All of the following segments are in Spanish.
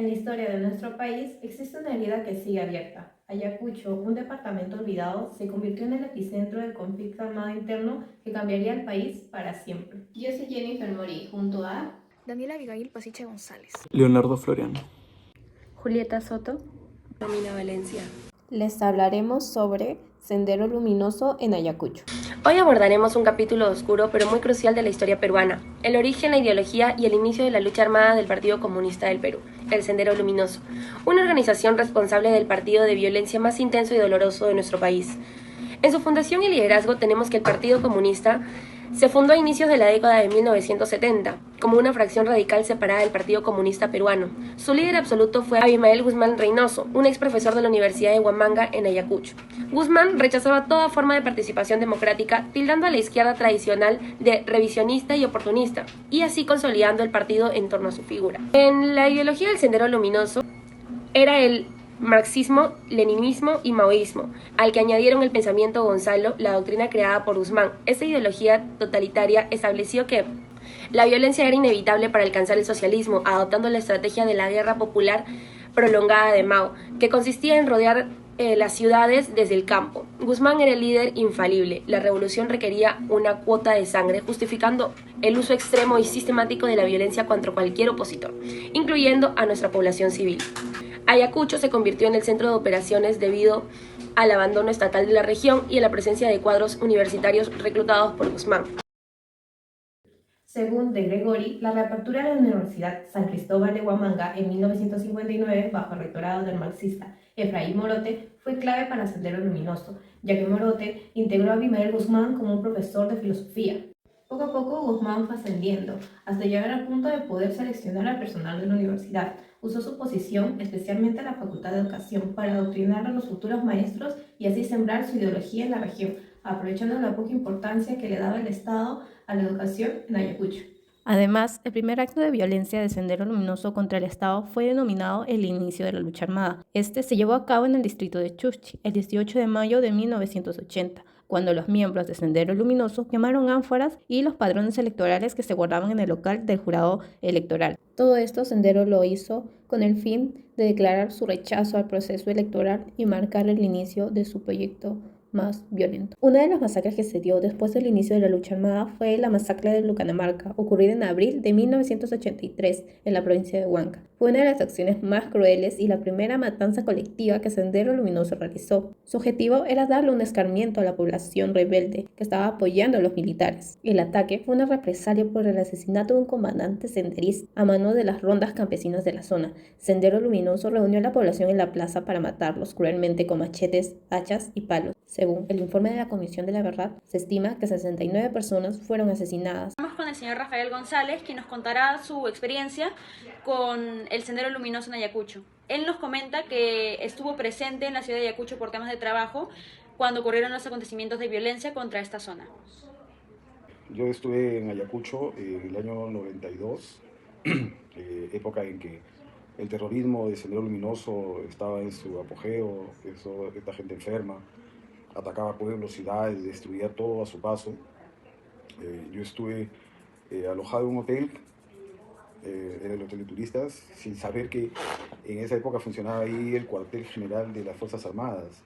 En la historia de nuestro país existe una herida que sigue abierta. Ayacucho, un departamento olvidado, se convirtió en el epicentro del conflicto armado interno que cambiaría el país para siempre. Yo soy Jennifer Mori, junto a Daniela Abigail Pasiche González, Leonardo Floriano, Julieta Soto. Romina Valencia. Les hablaremos sobre Sendero Luminoso en Ayacucho. Hoy abordaremos un capítulo oscuro pero muy crucial de la historia peruana, el origen, la ideología y el inicio de la lucha armada del Partido Comunista del Perú, el Sendero Luminoso, una organización responsable del partido de violencia más intenso y doloroso de nuestro país. En su fundación y liderazgo tenemos que el Partido Comunista se fundó a inicios de la década de 1970, como una fracción radical separada del Partido Comunista Peruano. Su líder absoluto fue Abimael Guzmán Reynoso, un ex profesor de la Universidad de Huamanga en Ayacucho. Guzmán rechazaba toda forma de participación democrática, tildando a la izquierda tradicional de revisionista y oportunista, y así consolidando el partido en torno a su figura. En la ideología del Sendero Luminoso era el marxismo, leninismo y maoísmo, al que añadieron el pensamiento Gonzalo, la doctrina creada por Guzmán. Esta ideología totalitaria estableció que la violencia era inevitable para alcanzar el socialismo, adoptando la estrategia de la guerra popular prolongada de Mao, que consistía en rodear las ciudades desde el campo. Guzmán era el líder infalible. La revolución requería una cuota de sangre, justificando el uso extremo y sistemático de la violencia contra cualquier opositor, incluyendo a nuestra población civil. Ayacucho se convirtió en el centro de operaciones debido al abandono estatal de la región y a la presencia de cuadros universitarios reclutados por Guzmán. Según De Gregori, la reapertura de la Universidad San Cristóbal de Huamanga en 1959, bajo el rectorado del marxista Efraín Morote, fue clave para Sendero Luminoso, ya que Morote integró a Abimael Guzmán como un profesor de filosofía. Poco a poco Guzmán fue ascendiendo, hasta llegar al punto de poder seleccionar al personal de la universidad. Usó su posición, especialmente en la Facultad de Educación, para adoctrinar a los futuros maestros y así sembrar su ideología en la región, aprovechando la poca importancia que le daba el Estado a la educación en Ayacucho. Además, el primer acto de violencia de Sendero Luminoso contra el Estado fue denominado el inicio de la lucha armada. Este se llevó a cabo en el distrito de Chuchi, el 18 de mayo de 1980, cuando los miembros de Sendero Luminoso quemaron ánforas y los padrones electorales que se guardaban en el local del jurado electoral. Todo esto Sendero lo hizo con el fin de declarar su rechazo al proceso electoral y marcar el inicio de su proyecto más violento. Una de las masacres que se dio después del inicio de la lucha armada fue la masacre de Lucanamarca, ocurrida en abril de 1983 en la provincia de Huanca. Fue una de las acciones más crueles y la primera matanza colectiva que Sendero Luminoso realizó. Su objetivo era darle un escarmiento a la población rebelde que estaba apoyando a los militares. El ataque fue una represalia por el asesinato de un comandante senderista a mano de las rondas campesinas de la zona. Sendero Luminoso reunió a la población en la plaza para matarlos cruelmente con machetes, hachas y palos. Según el informe de la Comisión de la Verdad, se estima que 69 personas fueron asesinadas. Estamos con el señor Rafael González, quien nos contará su experiencia con el Sendero Luminoso en Ayacucho. Él nos comenta que estuvo presente en la ciudad de Ayacucho por temas de trabajo cuando ocurrieron los acontecimientos de violencia contra esta zona. Yo estuve en Ayacucho en el año 92, época en que el terrorismo de Sendero Luminoso estaba en su apogeo, esta gente enferma, atacaba pueblos, ciudades, destruía todo a su paso. Yo estuve alojado en un hotel, era el hotel de turistas, sin saber que en esa época funcionaba ahí el cuartel general de las Fuerzas Armadas.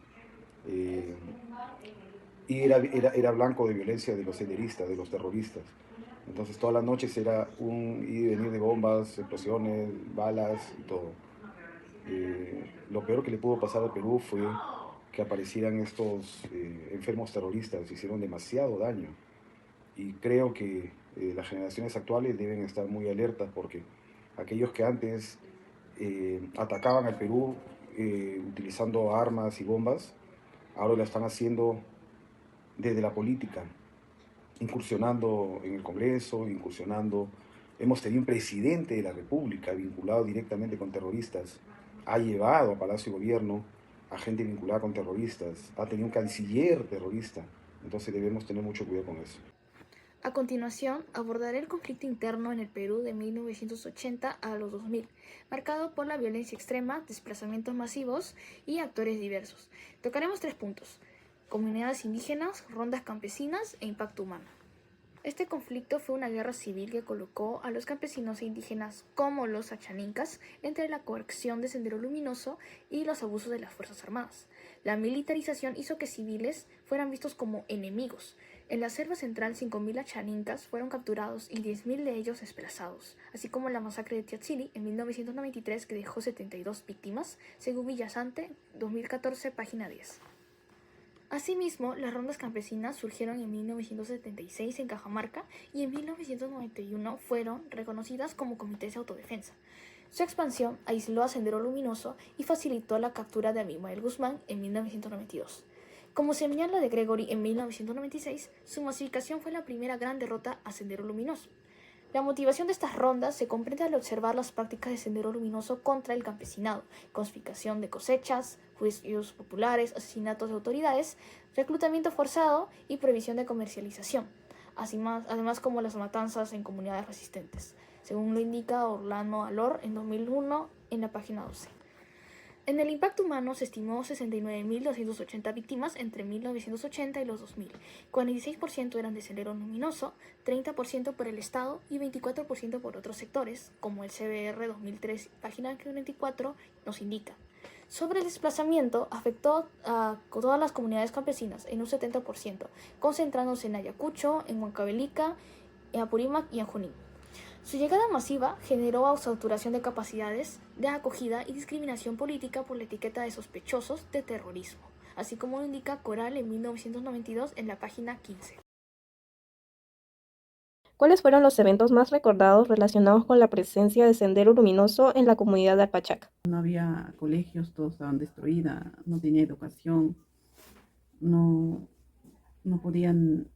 Y era blanco de violencia de los senderistas, de los terroristas. Entonces todas las noches era un ir y venir de bombas, explosiones, balas y todo. Lo peor que le pudo pasar al Perú fue que aparecieran estos enfermos terroristas, hicieron demasiado daño. Y creo que las generaciones actuales deben estar muy alertas porque aquellos que antes atacaban al Perú utilizando armas y bombas, ahora lo están haciendo desde la política, incursionando en el Congreso, incursionando. Hemos tenido un presidente de la República vinculado directamente con terroristas, ha llevado a Palacio de Gobierno a gente vinculada con terroristas, ha tenido un canciller terrorista, entonces debemos tener mucho cuidado con eso. A continuación, abordaré el conflicto interno en el Perú de 1980 a los 2000, marcado por la violencia extrema, desplazamientos masivos y actores diversos. Tocaremos 3 puntos: comunidades indígenas, rondas campesinas e impacto humano. Este conflicto fue una guerra civil que colocó a los campesinos e indígenas como los achanincas entre la coerción de Sendero Luminoso y los abusos de las Fuerzas Armadas. La militarización hizo que civiles fueran vistos como enemigos. En la selva central, 5.000 achanincas fueron capturados y 10.000 de ellos desplazados, así como la masacre de Tiatzili en 1993 que dejó 72 víctimas, según Villasante, 2014, página 10. Asimismo, las rondas campesinas surgieron en 1976 en Cajamarca y en 1991 fueron reconocidas como comités de autodefensa. Su expansión aisló a Sendero Luminoso y facilitó la captura de Abimael Guzmán en 1992. Como señala de Gregory en 1996, su masificación fue la primera gran derrota a Sendero Luminoso. La motivación de estas rondas se comprende al observar las prácticas de Sendero Luminoso contra el campesinado: confiscación de cosechas, juicios populares, asesinatos de autoridades, reclutamiento forzado y prohibición de comercialización, además como las matanzas en comunidades resistentes, según lo indica Orlando Alor en 2001 en la página 12. En el impacto humano se estimó 69.280 víctimas entre 1980 y los 2000. 46% eran de Sendero Luminoso, 30% por el Estado y 24% por otros sectores, como el CBR 2003, página 24, nos indica. Sobre el desplazamiento, afectó a todas las comunidades campesinas en un 70%, concentrándose en Ayacucho, en Huancavelica, en Apurímac y en Junín. Su llegada masiva generó saturación de capacidades de acogida y discriminación política por la etiqueta de sospechosos de terrorismo, así como lo indica Coral en 1992 en la página 15. ¿Cuáles fueron los eventos más recordados relacionados con la presencia de Sendero Luminoso en la comunidad de Alpachaca? No había colegios, todos estaban destruidos, no tenía educación, no podían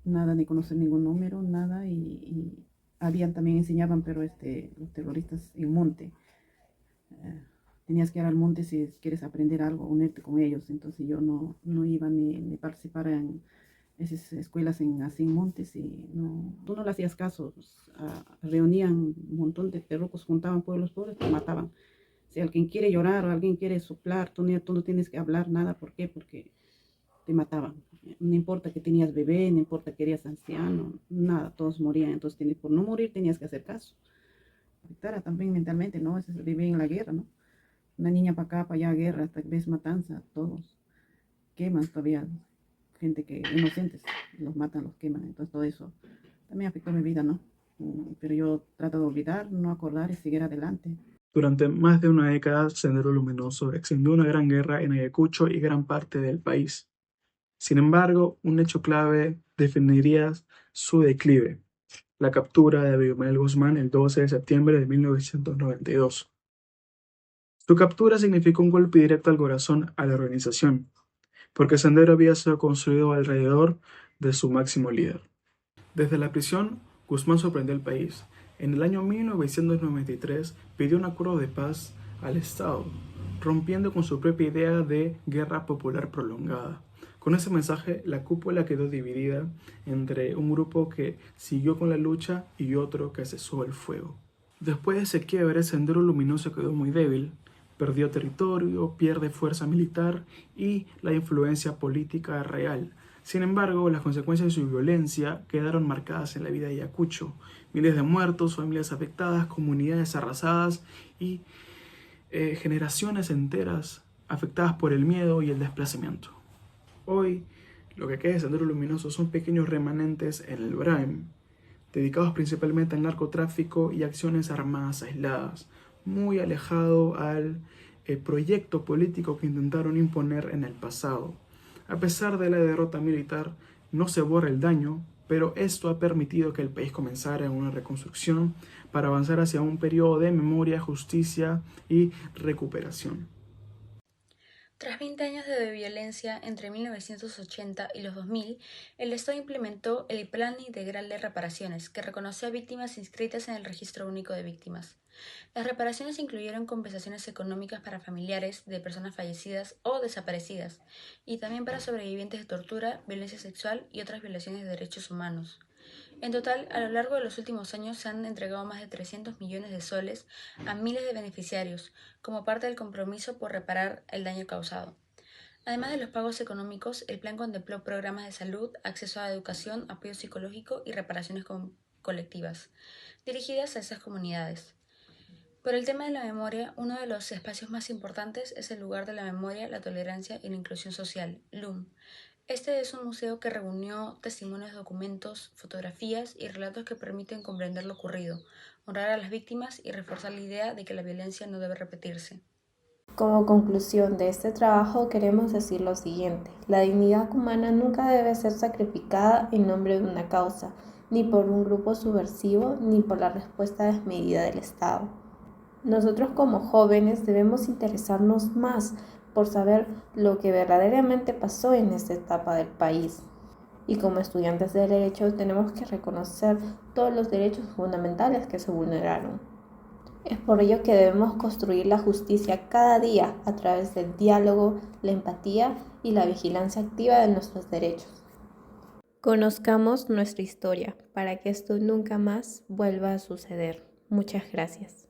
nada, ni conocer ningún número, nada, y habían también enseñaban, pero los terroristas en monte. Tenías que ir al monte si quieres aprender algo, unirte con ellos. Entonces yo no iba ni participar en esas escuelas así en montes, y tú no le hacías caso. Reunían un montón de terrucos, juntaban pueblos pobres, te mataban. Si alguien quiere llorar o alguien quiere soplar, tú no tienes que hablar nada. ¿Por qué? Porque te mataban. No importa que tenías bebé, no importa que eras anciano, nada, todos morían. Entonces por no morir tenías que hacer caso. Afectara también mentalmente, ¿no? Eso es vivir en la guerra, ¿no? Una niña para acá, para allá, guerra, hasta que ves matanza, todos queman todavía, gente que inocentes, los matan, los queman. Entonces todo eso también afectó mi vida, ¿no? Pero yo trato de olvidar, no acordar y seguir adelante. Durante más de una década, Sendero Luminoso extendió una gran guerra en Ayacucho y gran parte del país. Sin embargo, un hecho clave definiría su declive: la captura de Abimael Guzmán el 12 de septiembre de 1992. Su captura significó un golpe directo al corazón a la organización, porque Sendero había sido construido alrededor de su máximo líder. Desde la prisión, Guzmán sorprendió al país. En el año 1993 pidió un acuerdo de paz al Estado, rompiendo con su propia idea de guerra popular prolongada. Con ese mensaje, la cúpula quedó dividida entre un grupo que siguió con la lucha y otro que cesó el fuego. Después de ese quiebre, Sendero Luminoso quedó muy débil, perdió territorio, pierde fuerza militar y la influencia política real. Sin embargo, las consecuencias de su violencia quedaron marcadas en la vida de Ayacucho: miles de muertos, familias afectadas, comunidades arrasadas y generaciones enteras afectadas por el miedo y el desplazamiento. Hoy, lo que queda de Sendero Luminoso son pequeños remanentes en el Braem, dedicados principalmente al narcotráfico y acciones armadas aisladas, muy alejado al proyecto político que intentaron imponer en el pasado. A pesar de la derrota militar, no se borra el daño, pero esto ha permitido que el país comenzara en una reconstrucción para avanzar hacia un periodo de memoria, justicia y recuperación. Tras 20 años de violencia entre 1980 y los 2000, el Estado implementó el Plan Integral de Reparaciones, que reconoció a víctimas inscritas en el Registro Único de Víctimas. Las reparaciones incluyeron compensaciones económicas para familiares de personas fallecidas o desaparecidas, y también para sobrevivientes de tortura, violencia sexual y otras violaciones de derechos humanos. En total, a lo largo de los últimos años se han entregado más de 300 millones de soles a miles de beneficiarios, como parte del compromiso por reparar el daño causado. Además de los pagos económicos, el plan contempló programas de salud, acceso a educación, apoyo psicológico y reparaciones colectivas, dirigidas a esas comunidades. Por el tema de la memoria, uno de los espacios más importantes es el lugar de la memoria, la tolerancia y la inclusión social, LUM. Este es un museo que reunió testimonios, documentos, fotografías y relatos que permiten comprender lo ocurrido, honrar a las víctimas y reforzar la idea de que la violencia no debe repetirse. Como conclusión de este trabajo queremos decir lo siguiente: la dignidad humana nunca debe ser sacrificada en nombre de una causa, ni por un grupo subversivo, ni por la respuesta desmedida del Estado. Nosotros como jóvenes debemos interesarnos más por saber lo que verdaderamente pasó en esta etapa del país. Y como estudiantes de Derecho tenemos que reconocer todos los derechos fundamentales que se vulneraron. Es por ello que debemos construir la justicia cada día a través del diálogo, la empatía y la vigilancia activa de nuestros derechos. Conozcamos nuestra historia para que esto nunca más vuelva a suceder. Muchas gracias.